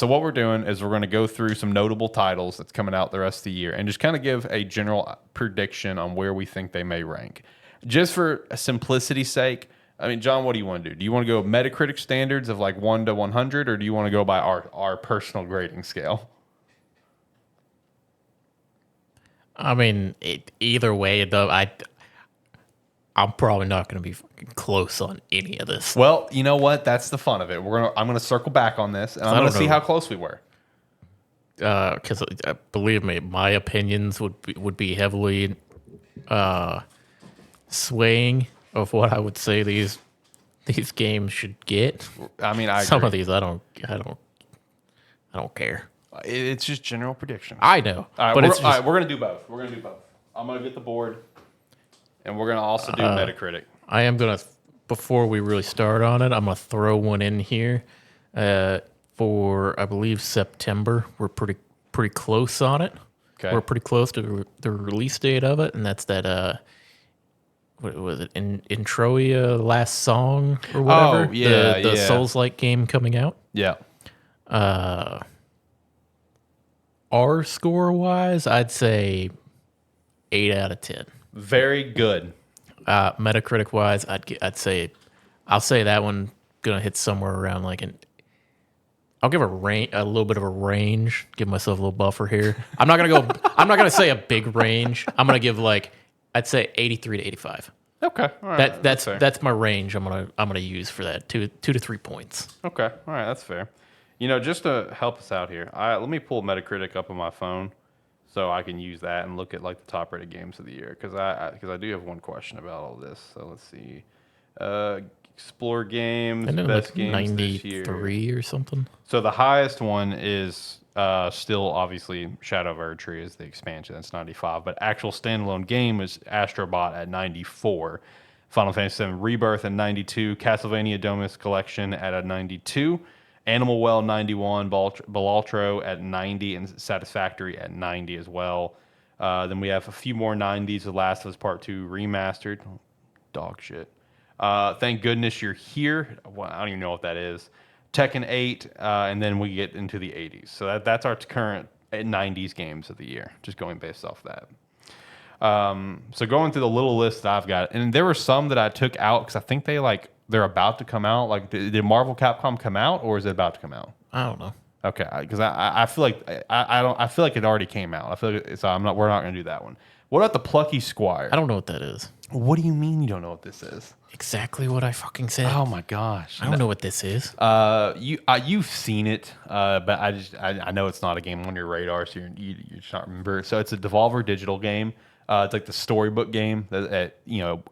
So what we're doing is we're going to go through some notable titles that's coming out the rest of the year and just kind of give a general prediction on where we think they may rank. Just for simplicity's sake, I mean, John, what do you want to do? Do you want to go Metacritic standards of like 1 to 100, or do you want to go by our personal grading scale? I mean, either way, though, I'm probably not going to be fucking close on any of this. Well, you know what? That's the fun of it. I'm gonna circle back on this, and I'm gonna see how close we were. Because believe me, my opinions would be heavily swaying of what I would say these games should get. I mean, Some of these I don't care. It's just general predictions. I know, all right, but we're gonna do both. I'm gonna get the board, and we're gonna also do Metacritic. I am gonna, before we really start on it, I'm gonna throw one in here for I believe September. We're pretty close on it. Okay. We're pretty close to the release date of it, and that's that. What was it? Introia Last Song or whatever. Oh yeah, the Souls-like game coming out. Yeah. R score wise, I'd say 8 out of 10. Very good. Metacritic wise, I'll say that one gonna hit somewhere around like I'll give a little bit of a range, give myself a little buffer here. I'm not gonna say a big range. I'm gonna give I'd say 83 to 85. Okay, all right. That's my range. I'm gonna use for that 2 to 3 points. Okay, all right, that's fair. You know, just to help us out here, let me pull Metacritic up on my phone so I can use that and look at like the top rated games of the year because I do have one question about all this. So let's see, Explore games, best like games 93 this year. or something. So the highest one is still obviously Shadow of Erdtree is the expansion. That's 95, but actual standalone game is Astrobot at 94, Final Fantasy VII Rebirth at 92, Castlevania Domus Collection at a 92. Animal Well 91, Balatro at 90, and Satisfactory at 90 as well. Then we have a few more 90s. The Last of Us Part 2 remastered. Dog shit. Thank Goodness You're Here. Well, I don't even know what that is. Tekken 8, and then we get into the 80s. So that's our current 90s games of the year, just going based off that. So going through the little list that I've got, and there were some that I took out because I think they're about to come out. Like, did Marvel Capcom come out, or is it about to come out? I don't know. Okay, because I feel like I feel like it already came out. I feel like we're not going to do that one. What about the Plucky Squire? I don't know what that is. What do you mean you don't know what this is? Exactly what I fucking said. Oh my gosh, I don't know what this is. You've seen it, but I know it's not a game on your radar, so you just not remember. So it's a Devolver Digital game. It's like the storybook game that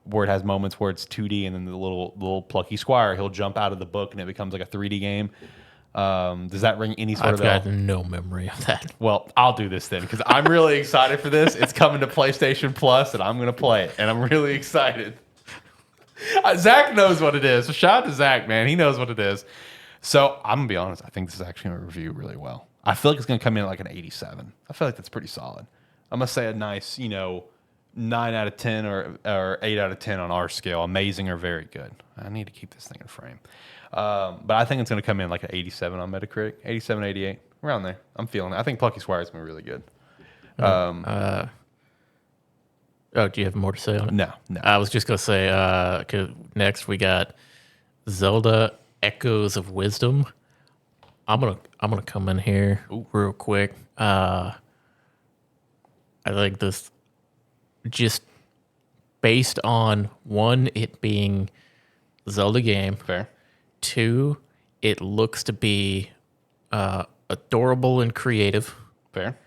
where it has moments where it's 2D, and then the little Plucky Squire, he'll jump out of the book and it becomes like a 3D game. Does that ring any sort of bell? I've got no memory of that. Well, I'll do this then because I'm really excited for this. It's coming to PlayStation Plus, and I'm going to play it, and I'm really excited. Zach knows what it is. So shout out to Zach, man. He knows what it is. So I'm going to be honest. I think this is actually going to review really well. I feel like it's going to come in at like an 87. I feel like that's pretty solid. I'm going to say a nice, 9 out of 10 or 8 out of 10 on our scale. Amazing or very good. I need to keep this thing in frame. But I think it's going to come in like an 87 on Metacritic. 87, 88. Around there. I'm feeling it. I think Plucky Squire is going to be really good. Do you have more to say on it? No. I was just going to say, 'cause next we got Zelda Echoes of Wisdom. I'm gonna come in here real quick. I think this, just based on one, it being Zelda game. Fair. 2, it looks to be adorable and creative. Fair.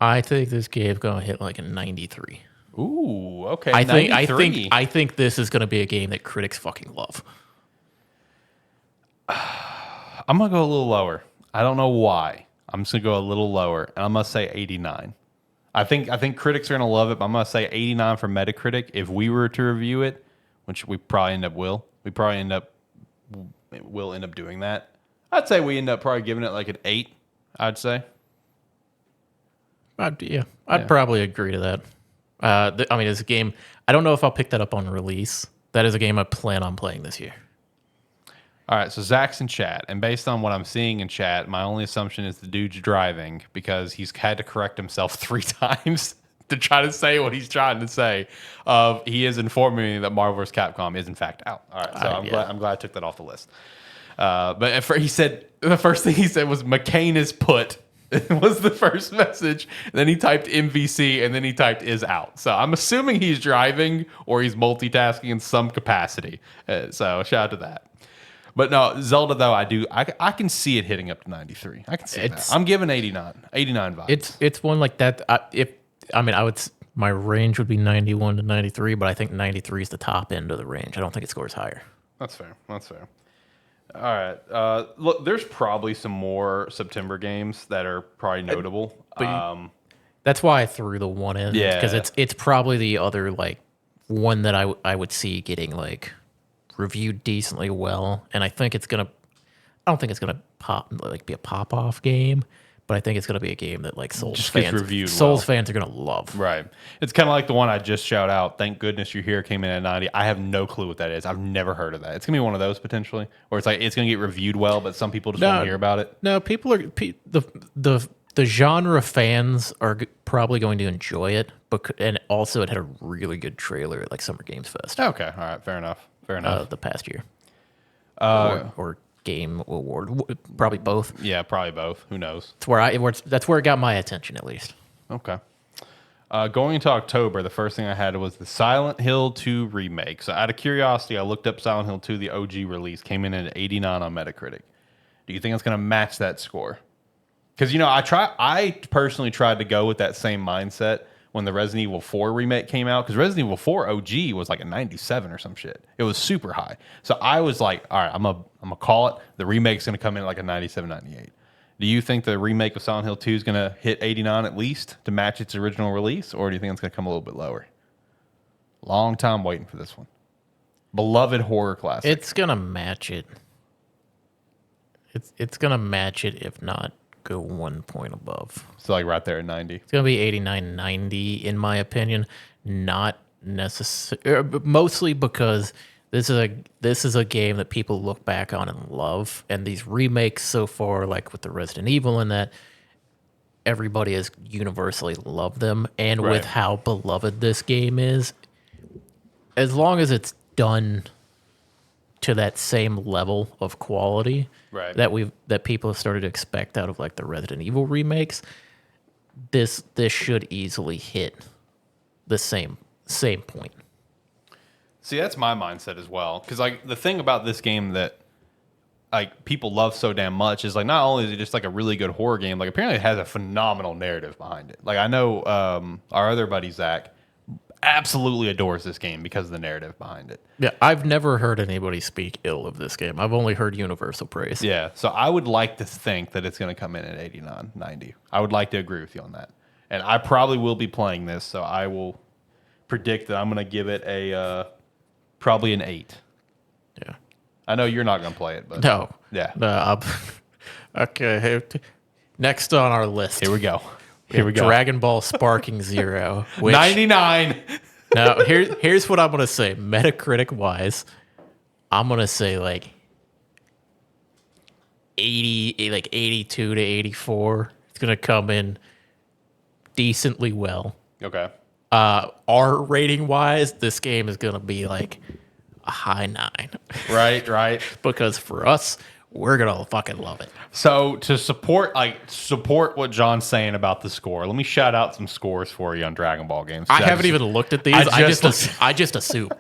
I think this game's gonna hit like a 93. Ooh, okay. I 93. think this is gonna be a game that critics fucking love. I'm gonna go a little lower. I don't know why. I'm just gonna go a little lower, and I'm gonna say 89. I think critics are gonna love it, but I'm gonna say 89 for Metacritic. If we were to review it, which we probably will end up doing that. I'd say we end up probably giving it like an 8. I'd say. I'd probably agree to that. I mean, it's a game. I don't know if I'll pick that up on release. That is a game I plan on playing this year. All right, so Zach's in chat, and based on what I'm seeing in chat, my only assumption is the dude's driving because he's had to correct himself 3 times to try to say what he's trying to say. He is informing me that Marvel vs. Capcom is in fact out. All right, so I'm glad I took that off the list. But he said the first thing he said was McCain is put. Was the first message. Then he typed MVC, and then he typed is out. So I'm assuming he's driving or he's multitasking in some capacity. So shout out to that. But no, Zelda though, I can see it hitting up to 93. I can see that. I'm giving 89 vibes. It's one like that. My range would be 91 to 93, but I think 93 is the top end of the range. I don't think it scores higher. That's fair. All right. Look, there's probably some more September games that are probably notable. That's why I threw the one in. Yeah. Because it's probably the other like one that I would see getting like reviewed decently well. And I don't think it's gonna be a pop off game, but I think it's gonna be a game that like Souls fans are gonna love. Right. It's kind of like the one I just shout out. Thank goodness you're here came in at 90. I have no clue what that is. I've never heard of that. It's gonna be one of those potentially, where it's like it's gonna get reviewed well, but some people just won't hear about it. No, people are the genre fans are probably going to enjoy it, and also it had a really good trailer at like Summer Games Fest. Okay. All right. Fair enough. The past year, or Game Award, probably both. Yeah, probably both. Who knows? That's where it got my attention at least. Okay. Going into October, the first thing I had was the Silent Hill 2 remake. So out of curiosity, I looked up Silent Hill 2, the OG release, came in at 89 on Metacritic. Do you think it's going to match that score? Because I personally tried to go with that same mindset when the Resident Evil 4 remake came out, because Resident Evil 4 OG was like a 97 or some shit. It was super high. So I was like, all right, I'm gonna call it. The remake's going to come in at like a 97, 98. Do you think the remake of Silent Hill 2 is going to hit 89 at least to match its original release, or do you think it's going to come a little bit lower? Long time waiting for this one. Beloved horror classic. It's going to match it. It's going to match it, if not go 1 point above. So like right there at 90. It's going to be 89, 90 in my opinion. Not necessarily, mostly because this is a game that people look back on and love, and these remakes so far, like with the Resident Evil and that, everybody has universally loved them, and with how beloved this game is, as long as it's done to that same level of quality that people have started to expect out of like the Resident Evil remakes, this should easily hit the same point. See, that's my mindset as well. Because like the thing about this game that like people love so damn much is like not only is it just like a really good horror game, like apparently it has a phenomenal narrative behind it. Like I know our other buddy Zach absolutely adores this game because of the narrative behind it. Yeah, I've never heard anybody speak ill of this game. I've only heard universal praise. Yeah, so I would like to think that it's going to come in at 89, 90. I would like to agree with you on that. And I probably will be playing this, so I will predict that I'm going to give it a probably an 8. Yeah. I know you're not going to play it, but no. Yeah. No, okay. Next on our list. Here we go. Here we go. Dragon Ball Sparking Zero. Which, 99. Now, here's what I'm going to say. Metacritic wise, I'm going to say like 80, like 82 to 84. It's going to come in decently well. Okay. R rating wise, this game is going to be like a high 9. Right. Because for us, we're going to fucking love it. So to support what John's saying about the score, let me shout out some scores for you on Dragon Ball games. I haven't even looked at these. I just assume.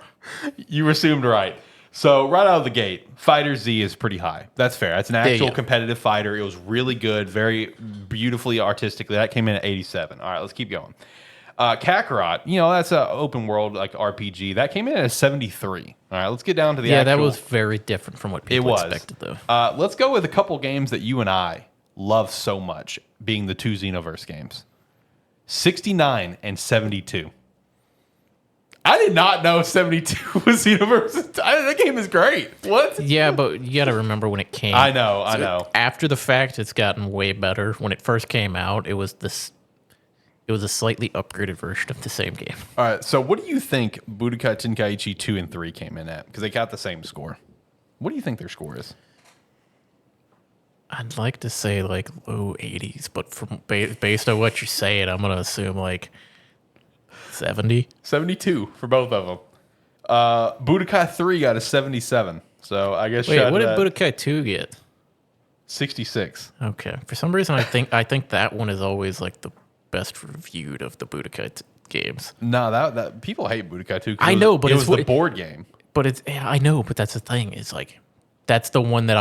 You assumed right. So right out of the gate, Fighter Z is pretty high. That's fair. That's an actual competitive fighter. It was really good, very beautifully artistically. That came in at 87. All right, let's keep going. Kakarot, that's an open world like RPG. That came in at a 73. All right, let's get down to the actual. Yeah, that was very different from what people expected, though. Let's go with a couple games that you and I love so much, being the 2 Xenoverse games. 69 and 72. I did not know 72 was Xenoverse. That game is great. What? Yeah, but you got to remember when it came. I know. After the fact, it's gotten way better. When it first came out, it was a slightly upgraded version of the same game. All right, so what do you think Budokai Tenkaichi 2 and 3 came in at? Because they got the same score. What do you think their score is? I'd like to say like low 80s, but from based on what you're saying, I'm gonna assume like 70. 72 for both of them. Budokai 3 got a 77. So I guess Wait, what did Budokai 2 get? 66. Okay, for some reason I think that one is always like the best reviewed of the Budokai games. No, that people hate Budokai 2. I know, but it it's was the board game. But it's I know, but that's the thing. It's like that's the one that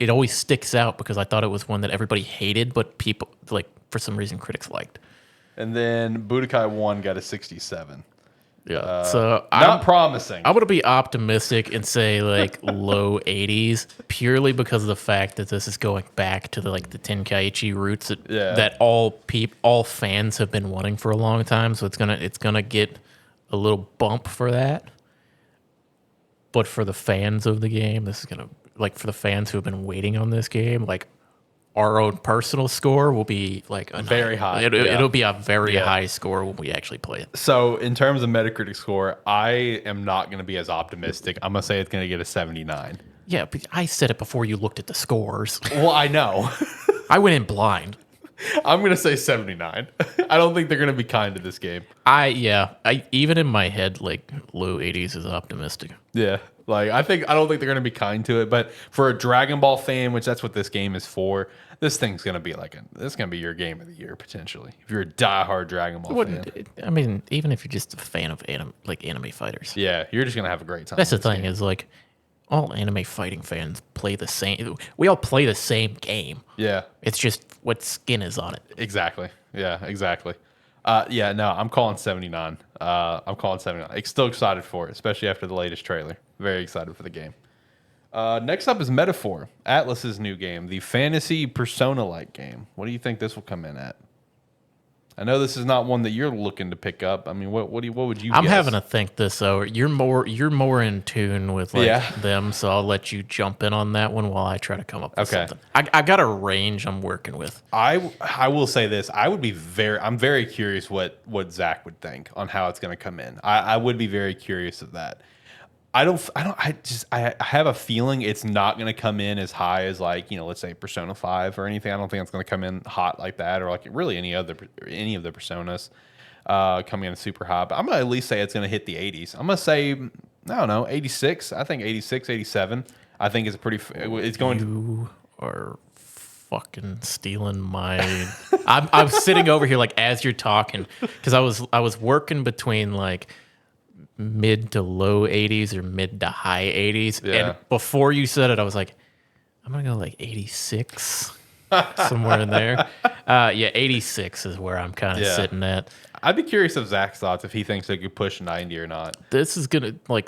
it always sticks out because I thought it was one that everybody hated, but people like for some reason critics liked. And then Budokai 1 got a 67. Yeah. So not promising. I'm gonna be optimistic and say like low 80s, purely because of the fact that this is going back to the Tenkaichi roots that all fans have been wanting for a long time. So it's gonna get a little bump for that. But for the fans of the game, this is gonna for the fans who have been waiting on this game, our own personal score will be very high. It'll be a very high score when we actually play it. So in terms of Metacritic score, I am not going to be as optimistic. I'm going to say it's going to get a 79. Yeah, but I said it before you looked at the scores. Well, I know. I went in blind. I'm going to say 79. I don't think they're going to be kind to this game. I even in my head, low 80s is optimistic. Yeah. I don't think they're going to be kind to it, but for a Dragon Ball fan, which that's what this game is for, this thing's going to be this is going to be your game of the year potentially. If you're a diehard Dragon Ball fan. I mean, even if you're just a fan of anime fighters. Yeah, you're just going to have a great time. That's the thing is all anime fighting fans play the same. We all play the same game. Yeah. It's just what skin is on it. Exactly. Yeah, exactly. I'm calling 79. I'm calling 79. Still excited for it, especially after the latest trailer. Very excited for the game. Next up is Metaphor, Atlas's new game, the fantasy Persona-like game. What do you think this will come in at? I know this is not one that you're looking to pick up. I mean, what would you? I'm guess? having to think this over. You're more in tune with them, so I'll let you jump in on that one while I try to come up with something. I got a range I'm working with. I will say this. I'm very curious what Zach would think on how it's going to come in. I would be very curious of that. I have a feeling it's not going to come in as high as let's say Persona 5 or anything. I don't think it's going to come in hot like that, or really any of the Personas coming in super hot. But I'm going to at least say it's going to hit the 80s. I'm going to say, I don't know, 86. I think 86, 87. I think it's it's going You are fucking stealing my I'm sitting over here as you're talking because I was working between mid to low 80s or mid to high 80s. Yeah. And before you said it, I was like, I'm going to go 86, somewhere in there. 86 is where I'm kind of sitting at. I'd be curious of Zach's thoughts if he thinks they could push 90 or not. This is going to,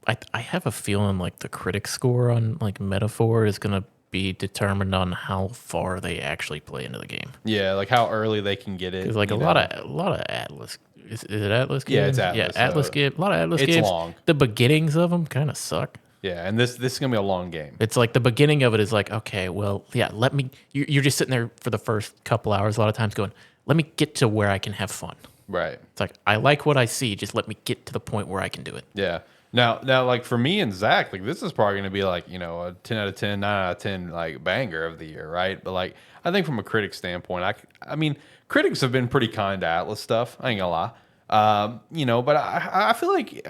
I have a feeling the critic score on Metaphor is going to be determined on how far they actually play into the game. Yeah, how early they can get it. Because a lot of Atlas. Is it Atlas games? Yeah, it's Atlas. Yeah, Atlas game. A lot of Atlas games. It's long. The beginnings of them kind of suck. Yeah, and this is gonna be a long game. It's the beginning of it is okay, well, yeah, let me. You're just sitting there for the first couple hours. A lot of times going, let me get to where I can have fun. Right. It's I like what I see. Just let me get to the point where I can do it. Yeah. Now, for me and Zach, this is probably gonna be a 10 out of 10, 9 out of 10 banger of the year, right? But I think from a critic standpoint, I mean, critics have been pretty kind to Atlas stuff. I ain't gonna lie. But I feel like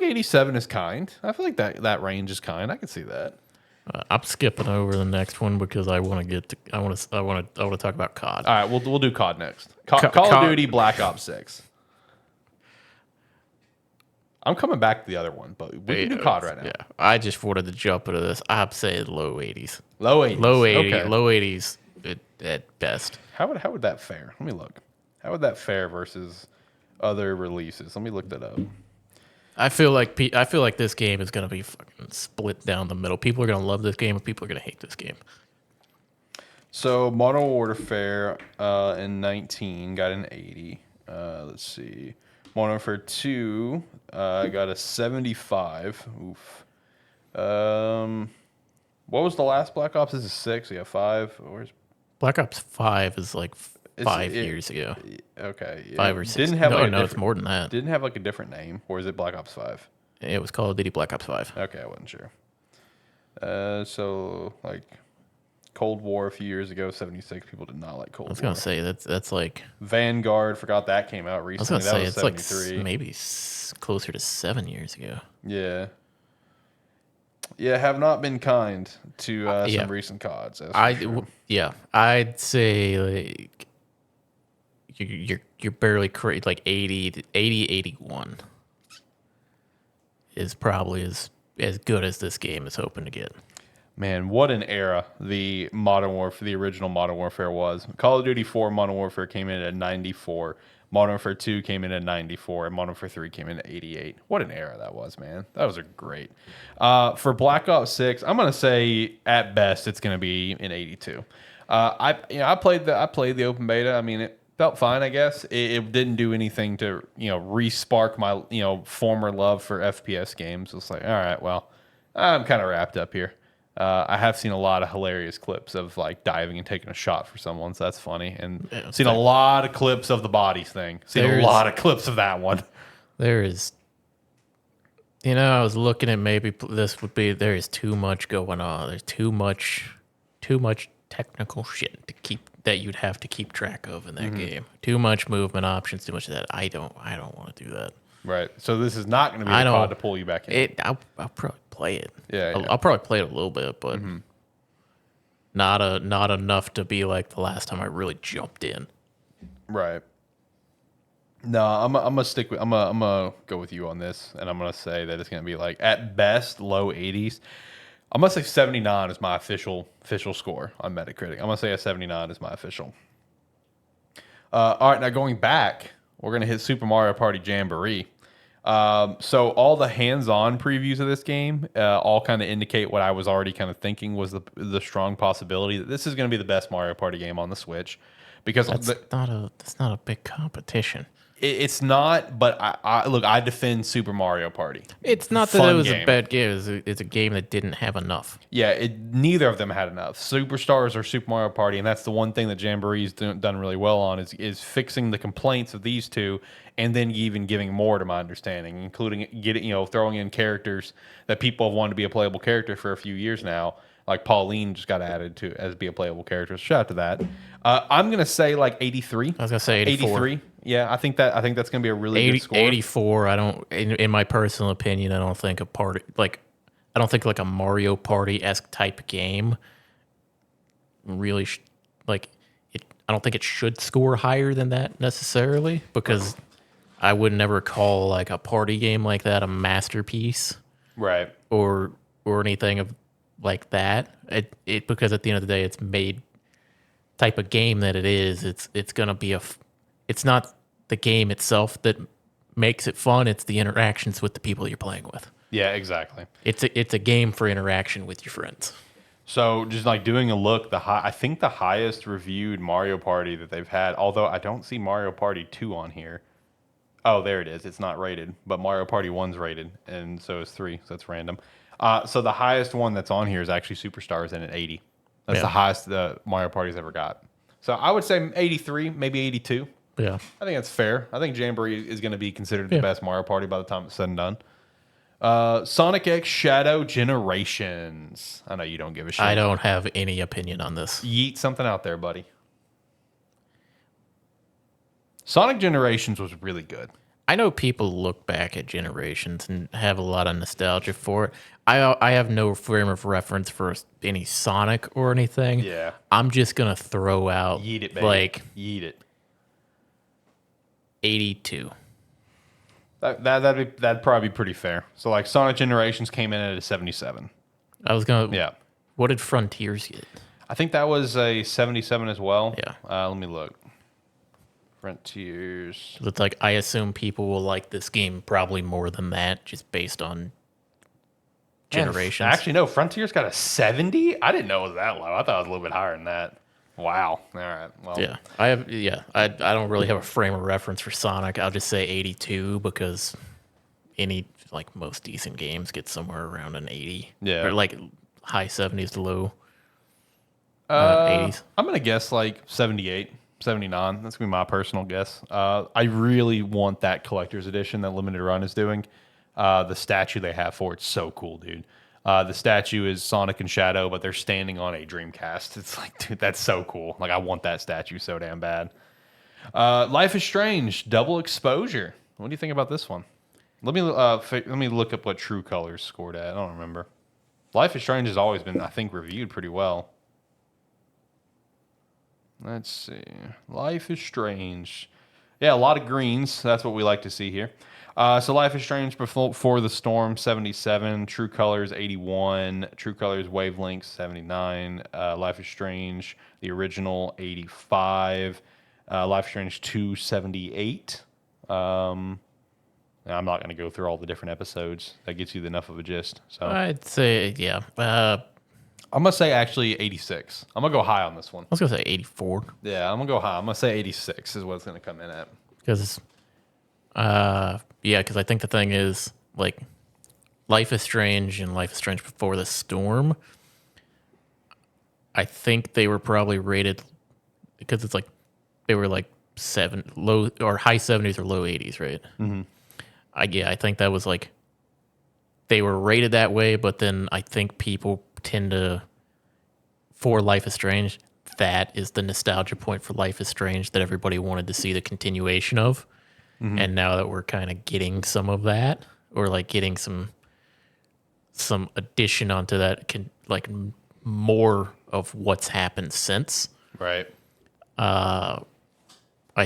87 is kind. I feel like that range is kind. I can see that. I'm skipping over the next one because I want to talk about COD. All right, we'll do COD next. Call of Duty Black Ops 6. I'm coming back to the other one, but we can do COD right now. Yeah, I just wanted to jump into this. I'm saying low 80s. Low 80s. Okay. Low 80s at best. How would that fare? Let me look. How would that fare versus other releases? Let me look that up. I feel like this game is gonna be fucking split down the middle. People are gonna love this game, and people are gonna hate this game. So Modern Warfare in 19 got an 80. Let's see. Modern Warfare 2 got a 75. Oof. What was the last Black Ops? This is 6. Yeah, 5. Where's Black Ops 5 is 5 years ago. Okay. 5 or 6. Didn't have it's more than that. Didn't have a different name, or is it Black Ops 5? It was Call of Duty Black Ops 5. Okay, I wasn't sure. So like Cold War a few years ago, 76. People did not like I Cold was War. gonna say that's like Vanguard, forgot that came out I was recently. gonna That say was it's like 73. maybe closer to 7 years ago. Yeah. Yeah, have not been kind to Yeah, some recent CODs. That's for sure. yeah, I'd say like you're barely like 80, 81 is probably as good as this game is hoping to get. Man, what an era the Modern Warfare, the original Modern Warfare was. Call of Duty 4 Modern Warfare came in at 94. Modern Warfare 2 came in at 94, and Modern Warfare 3 came in at 88. What an era that was, man. That was a great. For Black Ops 6, I'm gonna say at best it's gonna be an 82. I played the open beta. I mean, it felt fine, I guess. It didn't do anything to re-spark my former love for FPS games. It's like, all right, well, I'm kind of wrapped up here. I have seen a lot of hilarious clips of like diving and taking a shot for someone, so that's funny. And Yeah, seen a lot of clips of the bodies thing. Seen a lot of clips of that one. There is, I was looking at maybe this would be there is too much going on. There's too much technical shit to keep that you'd have to keep track of in that game. Too much movement options. Too much of that. I don't want to do that. Right. So this is not going to be a COD to pull you back in. I'll probably play it. Yeah, I'll probably play it a little bit, but not enough to be like the last time I really jumped in. Right. No, I'm gonna stick with. I'm gonna go with you on this, and I'm gonna say that it's gonna be like at best low 80s. I'm gonna say 79 is my official score on Metacritic. I'm gonna say a 79 is my official. All right, now going back, we're gonna hit Super Mario Party Jamboree. So all the hands-on previews of this game all kind of indicate what I was already kind of thinking was the strong possibility that this is going to be the best Mario Party game on the Switch, because That's not a big competition. it's not. But I defend Super Mario Party. It's not that it was a bad game. It's a game that didn't have enough. Yeah, neither of them had enough. Superstars or Super Mario Party, and that's the one thing that Jamboree's done really well on is fixing the complaints of these two, and then even giving more, to my understanding, including throwing in characters that people have wanted to be a playable character for a few years now. Like Pauline just got added to as be a playable character. So shout out to that. I'm gonna say like 83. I was gonna say 84. 83. Yeah, I think that's gonna be a really good score. 84. I don't, in my personal opinion, I don't think like a Mario Party esque type game really like it. I don't think it should score higher than that necessarily, because I would never call like a party game like that a masterpiece, Right. or anything of like that. It because at the end of the day, it's made type of game that it is. It's gonna be it's not the game itself that makes it fun. It's the interactions with the people you're playing with. Yeah, exactly. It's a game for interaction with your friends. So just like doing a look, I think the highest reviewed Mario Party that they've had, although I don't see Mario Party 2 on here. Oh, there it is. It's not rated, but Mario Party 1's rated, and so is 3, so that's random. So the highest one that's on here is actually Superstars and at 80. That's the highest the Mario Party's ever got. So I would say 83, maybe 82. Yeah. I think that's fair. I think Jamboree is going to be considered the best Mario Party by the time it's said and done. Sonic X Shadow Generations. I know you don't give a shit. I don't have any opinion on this. Yeet something out there, buddy. Sonic Generations was really good. I know people look back at Generations and have a lot of nostalgia for it. I have no frame of reference for any Sonic or anything. Yeah. I'm just gonna throw out Yeet it, baby. like Yeet it. 82. That'd probably be pretty fair. So like Sonic Generations came in at a 77. I was gonna. Yeah. What did Frontiers get? I think that was a 77 as well. Yeah. Let me look. Frontiers. It's like I assume people will like this game probably more than that, just based on Generations. Actually, no. Frontiers got a 70. I didn't know it was that low. I thought it was a little bit higher than that. Wow. All right. Well. Yeah, I have. Yeah, I don't really have a frame of reference for Sonic. I'll just say 82 because most decent games get somewhere around an 80. Yeah. Or like high 70s to low 80s. I'm gonna guess like 78, 79. That's gonna be my personal guess. I really want that collector's edition that Limited Run is doing. The statue they have for it's so cool, dude. The statue is Sonic and Shadow, but they're standing on a Dreamcast. It's like, dude, that's so cool. Like, I want that statue so damn bad. Life is Strange, double exposure. What do you think about this one? Let me look up what True Colors scored at. I don't remember. Life is Strange has always been, I think, reviewed pretty well. Let's see. Life is Strange. Yeah, a lot of greens. That's what we like to see here. So Life is Strange Before the Storm, 77. True Colors, 81. True Colors Wavelengths, 79. Life is Strange, the original, 85. Life is Strange 2, 78. I'm not going to go through all the different episodes. That gets you enough of a gist. So I'd say, yeah. I'm going to say actually 86. I'm going to go high on this one. I was going to say 84. Yeah, I'm going to go high. I'm going to say 86 is what it's going to come in at. Because, because I think the thing is, like, Life is Strange and Life is Strange Before the Storm, I think they were probably rated, because it's like, they were like low or high 70s or low 80s, right? Mm-hmm. I think that was like, they were rated that way, but then I think people tend to, for Life is Strange, that is the nostalgia point for Life is Strange that everybody wanted to see the continuation of. Mm-hmm. And now that we're kind of getting some of that, or like getting some addition onto that, like more of what's happened since. Right. I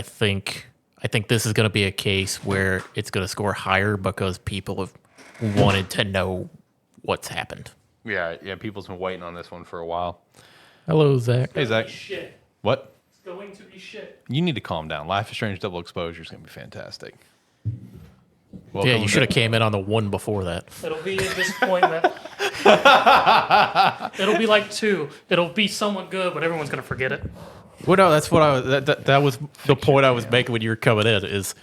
think this is going to be a case where it's going to score higher because people have wanted to know what's happened. Yeah, people's been waiting on this one for a while. Hello, Zach. Hey, Zach. Shit. What? It's going to be shit. You need to calm down. Life is Strange double exposure is going to be fantastic. Yeah, you should have came in on the one before that. It'll be a disappointment. It'll be like 2. It'll be somewhat good, but everyone's going to forget it. Well, no, that's what I was. That was the point I was making when you were coming in. Is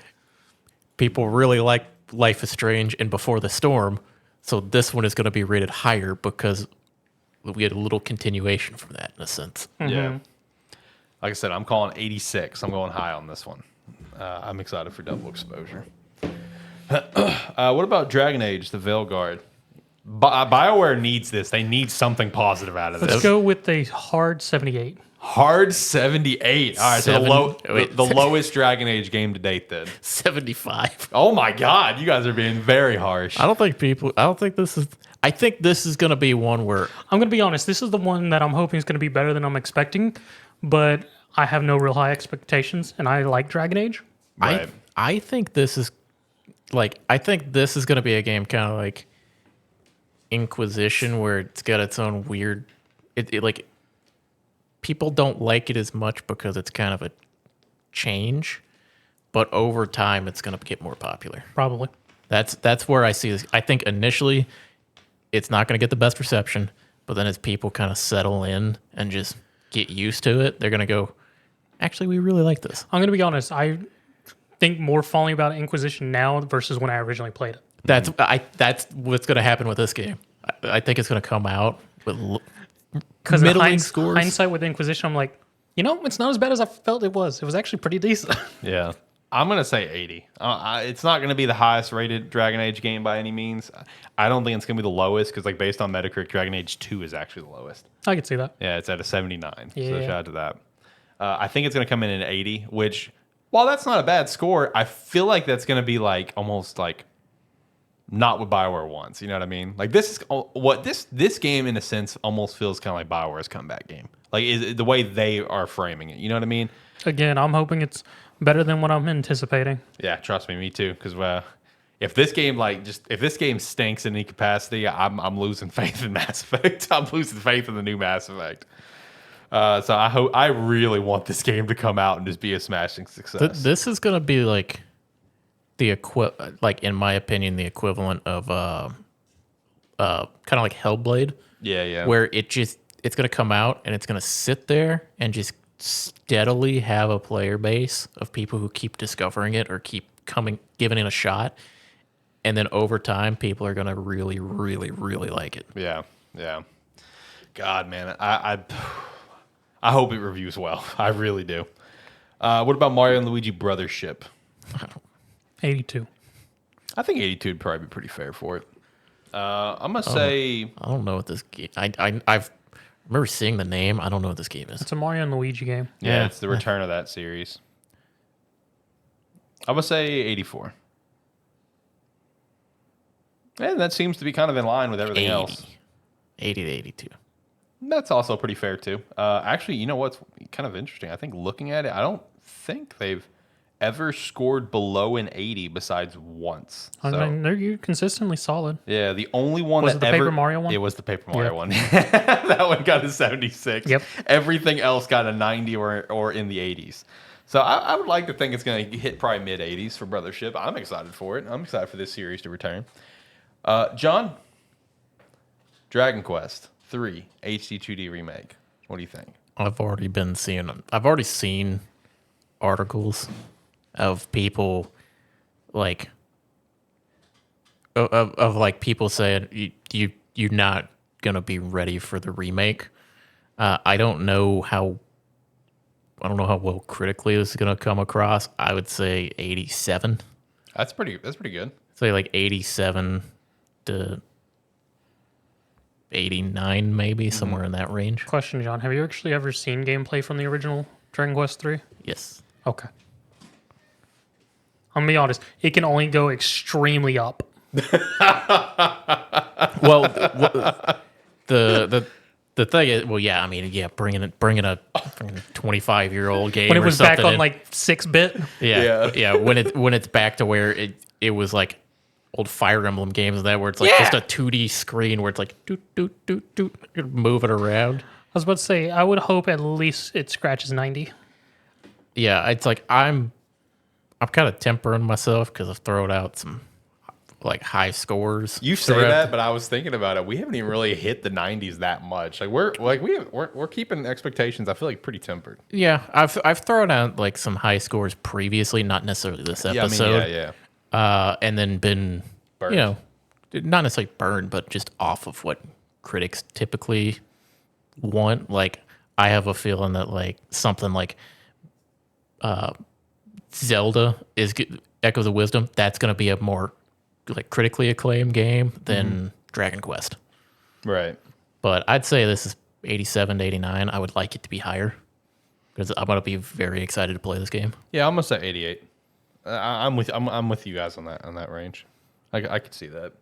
people really like Life is Strange and Before the Storm, so this one is going to be rated higher because we had a little continuation from that in a sense. Mm-hmm. Yeah. Like I said, I'm calling 86. I'm going high on this one. I'm excited for double exposure. What about Dragon Age: The Veilguard? BioWare needs this. They need something positive out of this. Let's go with a hard 78. Hard 78. All right, so the lowest Dragon Age game to date then. 75. Oh my God, you guys are being very harsh. I think this is going to be one where I'm going to be honest. This is the one that I'm hoping is going to be better than I'm expecting, but I have no real high expectations, and I like Dragon Age. Right. I think this is going to be a game kind of like Inquisition, where it's got its own weird. It like people don't like it as much because it's kind of a change, but over time it's going to get more popular. Probably. That's where I see this. I think initially it's not going to get the best reception, but then as people kind of settle in and just get used to it, they're going to go, actually, we really like this. I'm going to be honest. I think more fondly about Inquisition now versus when I originally played it. That's what's going to happen with this game. I think it's going to come out with because middling scores. Hindsight with Inquisition, I'm like, it's not as bad as I felt it was. It was actually pretty decent. Yeah. I'm going to say 80. It's not going to be the highest rated Dragon Age game by any means. I don't think it's going to be the lowest because, like, based on Metacritic, Dragon Age 2 is actually the lowest. I could see that. Yeah, it's at a 79. Yeah. So shout out to that. I think it's going to come in at 80, which, while that's not a bad score, I feel like that's going to be like almost like not what BioWare wants. You know what I mean? Like this game in a sense almost feels kind of like BioWare's comeback game. Like is the way they are framing it. You know what I mean? Again, I'm hoping it's better than what I'm anticipating. Yeah, trust me too. Because if this game stinks in any capacity, I'm losing faith in Mass Effect. I'm losing faith in the new Mass Effect. So I really want this game to come out and just be a smashing success. This is gonna be like in my opinion, the equivalent of kind of like Hellblade. Yeah. Where it's gonna come out and it's gonna sit there and just steadily have a player base of people who keep discovering it or keep giving it a shot, and then over time, people are gonna really, really, really like it. Yeah. God, man, I hope it reviews well. I really do. What about Mario and Luigi Brothership? 82. I think 82 would probably be pretty fair for it. I'm gonna say I don't know what this game. I've remember seeing the name. I don't know what this game is. It's a Mario and Luigi game. yeah, it's the return of that series. I'm gonna say 84. And that seems to be kind of in line with everything 80. else. 80 to 82. That's also pretty fair too. Actually, you know what's kind of interesting? I think looking at it, I don't think they've ever scored below an 80 besides once. I So, mean, they're consistently solid. yeah, the only one Was that it the ever Paper Mario one? It was the Paper Mario one. That one got a 76. Yep. Everything else got a 90 or in the 80s. So I would like to think it's going to hit probably mid 80s for Brothership. I'm excited for it. I'm excited for this series to return. John, Dragon Quest 3 HD 2D remake. What do you think? I've already seen articles of people like of like people saying you're not gonna be ready for the remake. I don't know how well critically this is gonna come across. I would say 87. That's pretty good. Say like 87 to 89, maybe somewhere in that range. Question, John. Have you actually ever seen gameplay from the original Dragon Quest 3? Yes. Okay. I'm going to be honest. It can only go extremely up. Well, the thing is, well, yeah, I mean, yeah, bringing a 25-year-old game When it or was back something on in- like 6-bit. yeah, when it's back to where it was like old Fire Emblem games and that where it's like just a 2D screen where it's like doot doot doot doot, you're moving around. I was about to say, I would hope at least it scratches 90. Yeah, it's like I'm kind of tempering myself because I've thrown out some like high scores. You say throughout that, but I was thinking about it. We haven't even really hit the 90s that much. Like we're keeping expectations. I feel like pretty tempered. Yeah, I've thrown out like some high scores previously, not necessarily this episode. Yeah. And then been Burned. you know, not necessarily burned, but just off of what critics typically want. Like I have a feeling that like something like Zelda is Echoes of Wisdom. That's going to be a more like critically acclaimed game than Dragon Quest. Right. But I'd say this is 87 to 89. I would like it to be higher because I'm going to be very excited to play this game. Yeah, I'm gonna say 88. I'm with you guys on that range. I could see that.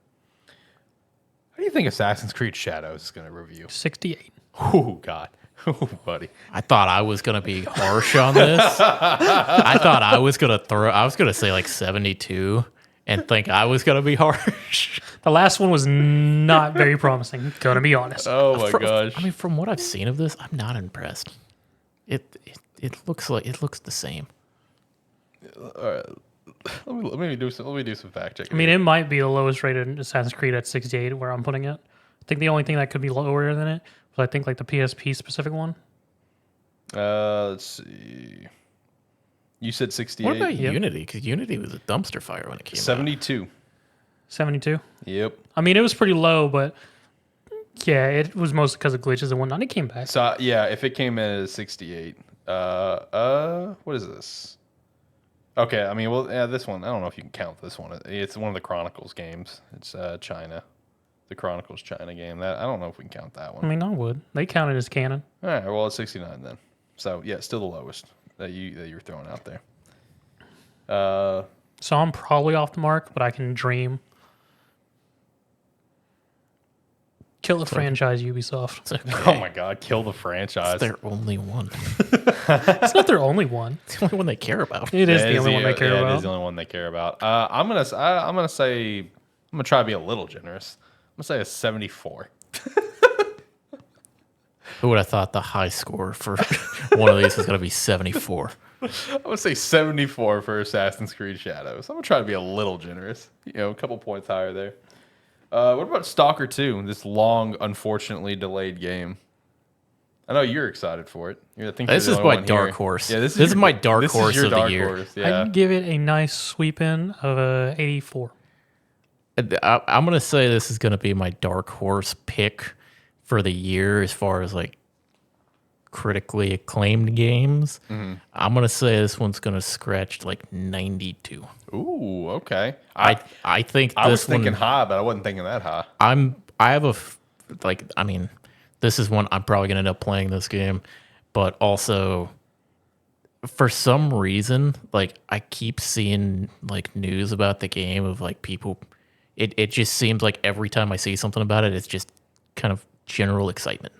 How do you think Assassin's Creed Shadows is gonna review? 68. Oh God, oh buddy. I thought I was going to be harsh on this. I thought I was going to say like 72 and think I was going to be harsh. The last one was not very promising, gonna be honest. Oh my gosh. I mean, from what I've seen of this, I'm not impressed. It looks the same. Let me do some fact checking. I mean, it might be the lowest rated Assassin's Creed at 68, where I'm putting it. I think the only thing that could be lower than it was, I think, like the PSP specific one. Let's see. You said 68. What about Yep. Unity? Because Unity was a dumpster fire when it came out. 72. 72. Yep. I mean, it was pretty low, but yeah, it was mostly because of glitches and whatnot. It came back. So yeah, if it came in at 68, what is this? Okay, I mean, well, yeah, this one. I don't know if you can count this one. It's one of the Chronicles games. It's China, the Chronicles China game. That I don't know if we can count that I one. mean, I would. They counted as canon. All right, well, it's 69 then. So yeah, still the lowest that you're throwing out there. So I'm probably off the mark, but I can dream. Kill the franchise, Ubisoft. It's okay. Oh my God, kill the franchise. It's their only one. It's not their only one. It's the only one they care about. It is That the only one they care It is about. the only one they care about. I'm gonna say I'm gonna try to be a little generous. I'm gonna say a 74. Who would have thought the high score for one of these was going to be 74? I'm gonna say 74 for Assassin's Creed Shadows. I'm gonna try to be a little generous. You know, a couple points higher there. What about Stalker 2? This long, unfortunately delayed game. I know you're excited for it. I think This you're is the only my one dark here. horse. Yeah, This is my dark this horse is your of the dark year. horse. Yeah. I'd give it a nice sweep in of a 84. I'm going to say this is going to be my dark horse pick for the year as far as like critically acclaimed games. Mm-hmm. I'm gonna say this one's gonna scratch like 92. Ooh, okay. I think I was this thinking one. high, but I wasn't thinking that high. I have I mean, this is one I'm probably gonna end up playing this game, but also for some reason, like I keep seeing like news about the game of like people. It just seems like every time I see something about it, it's just kind of general excitement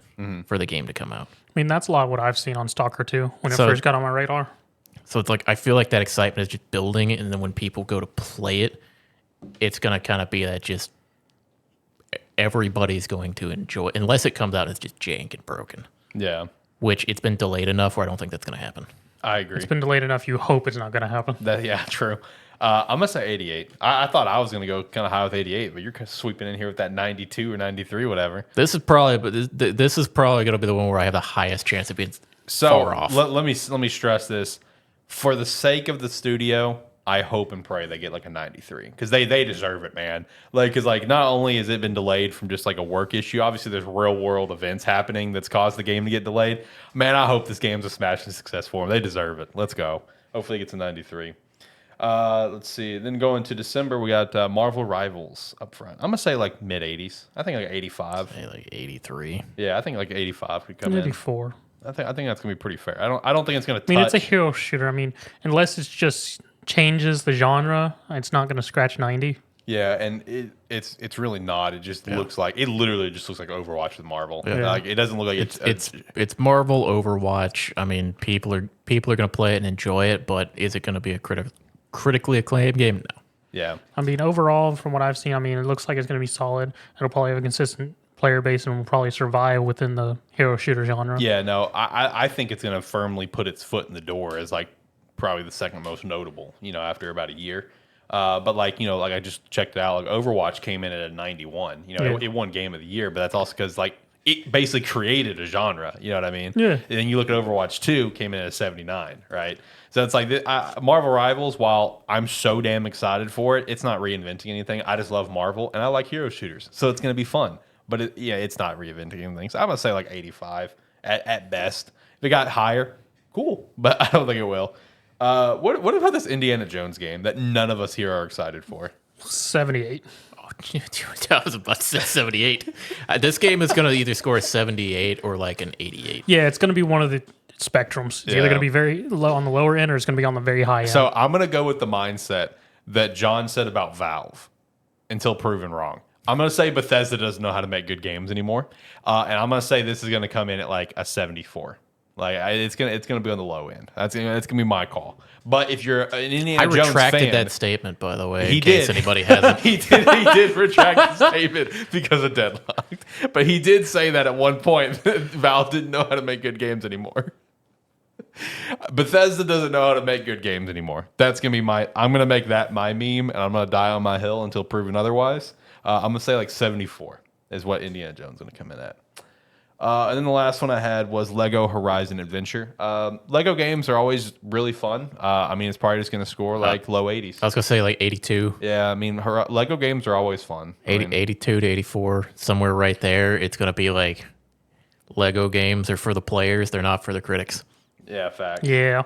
for the game to come out. I mean, that's a lot of what I've seen on Stalker 2 when it So- first got on my radar. So it's like I feel like that excitement is just building, and then when people go to play it, it's gonna kind of be that just everybody's going to enjoy, unless it comes out as just jank and broken. Yeah, Which it's been delayed enough where I don't think that's gonna happen. I agree. It's been delayed enough. You hope it's not going to happen. Yeah, true. I'm gonna say 88. I thought I was gonna go kind of high with 88, but you're kind of sweeping in here with that 92 or 93, whatever. This is probably, but this is probably gonna be the one where I have the highest chance of being So far off. let me stress this. For the sake of the studio, I hope and pray they get like a 93 because they deserve it, man. Like, because like not only has it been delayed from just like a work issue, obviously there's real world events happening that's caused the game to get delayed. Man, I hope this game's a smashing success for them. They deserve it. Let's go. Hopefully it gets a 93. Let's see. Then going to December, we got Marvel Rivals up front. I'm gonna say like mid 80s. I think like 85. Say like 83. Yeah, I think like 85 could come Maybe in. 4. I think that's gonna be pretty fair. I don't think it's gonna. I mean, it's a hero shooter. I mean, unless it's just changes the genre, it's not going to scratch 90. Yeah, and it's really not. It just looks like it literally just looks like Overwatch with Marvel. Yeah. Like it doesn't look like It's Marvel Overwatch. I mean, people are gonna play it and enjoy it, but is it gonna be a critically acclaimed game? No. yeah. I mean, overall, from what I've seen, I mean, it looks like it's going to be solid. It'll probably have a consistent player base and will probably survive within the hero shooter genre. Yeah, no, I think it's going to firmly put its foot in the door as like probably the second most notable, after about a year. But like, like I just checked it out, like Overwatch came in at a 91. It won Game of the Year, but that's also because like it basically created a genre. You know what I mean? Yeah. And then you look at Overwatch 2, came in at a 79, right? So it's like Marvel Rivals, while I'm so damn excited for it, it's not reinventing anything. I just love Marvel and I like hero shooters. So it's going to be fun. But it's not reinventing anything. So I'm going to say like 85 at best. If it got higher, cool. But I don't think it will. What about this Indiana Jones game that none of us here are excited for? 78. Oh, I was about to say 78. This game is gonna either score a 78 or like an 88. Yeah, it's going to be one of the spectrums. It's either Yeah. going to be very low on the lower end or it's going to be on the very high end. So I'm going to go with the mindset that John said about Valve until proven wrong. I'm going to say Bethesda doesn't know how to make good games anymore. And I'm going to say this is going to come in at like a 74. Like it's gonna be on the low end. It's gonna be my call. But if you're an Indiana Jones retracted fan, that statement, by the way, he in case did. anybody hasn't. he did retract the statement because of Deadlocked. But he did say that at one point that Valve didn't know how to make good games anymore. Bethesda doesn't know how to make good games anymore. That's gonna be I'm gonna make that my meme, and I'm gonna die on my hill until proven otherwise. I'm gonna say like 74 is what Indiana Jones is gonna come in at. And then the last one I had was Lego Horizon Adventure. Lego games are always really fun. I mean, it's probably just going to score like low 80s. I was gonna say like 82, Yeah, I mean, Lego games are always fun. 82 to 84, somewhere right there. It's gonna be like Lego games are for the players; they're not for the critics. Yeah, fact. yeah.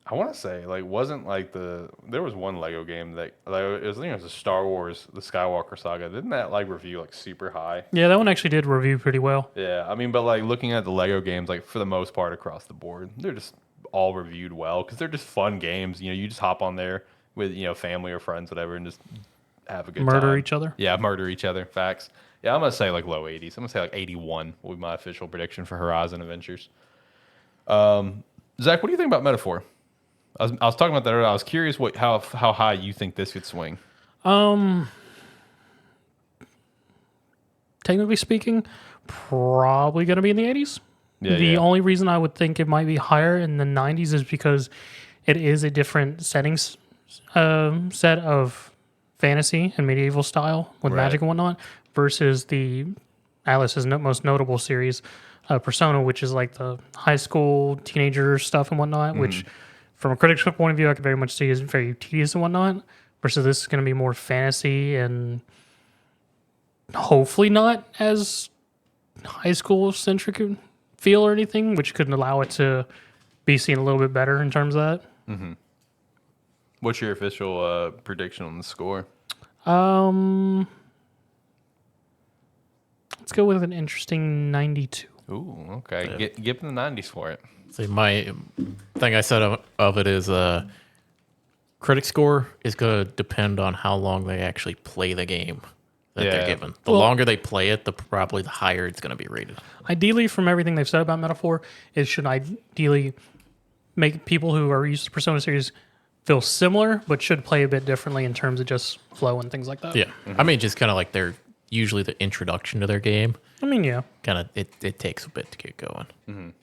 I want to say wasn't like there was one Lego game that I think it was a Star Wars the Skywalker Saga. Didn't that review like super high? Yeah, that one actually did review pretty well. Yeah, I mean, but like looking at the Lego games, like for the most part across the board, they're just all reviewed well because they're just fun games. You just hop on there with family or friends, whatever, and just have a good time. Murder each other. Yeah, murder each other. Facts. Yeah, I'm gonna say like low 80s. I'm gonna say like 81 will be my official prediction for Horizon Adventures. Zach, what do you think about Metaphor? I was talking about that earlier. I was curious how high you think this could swing. Technically speaking, probably going to be in the 80s. Yeah, The yeah. only reason I would think it might be higher in the 90s is because it is a different settings set of fantasy and medieval style with Right. magic and whatnot versus the Alice's most notable series, Persona, which is like the high school teenager stuff and whatnot, which from a critical point of view, I could very much see is very tedious and whatnot, versus this is going to be more fantasy and hopefully not as high school centric feel or anything, which could allow it to be seen a little bit better in terms of that. What's your official prediction on the score? Let's go with an interesting 92. Ooh, okay. Give them the 90s for it. See, my thing I said of it is critic score is going to depend on how long they actually play the game that they're given. The longer they play it, probably the higher it's going to be rated. Ideally, from everything they've said about Metaphor, it should ideally make people who are used to Persona series feel similar, but should play a bit differently in terms of just flow and things like that. Yeah. I mean, just kind of like they're usually the introduction to their game. I mean, yeah. Kind of, it takes a bit to get going.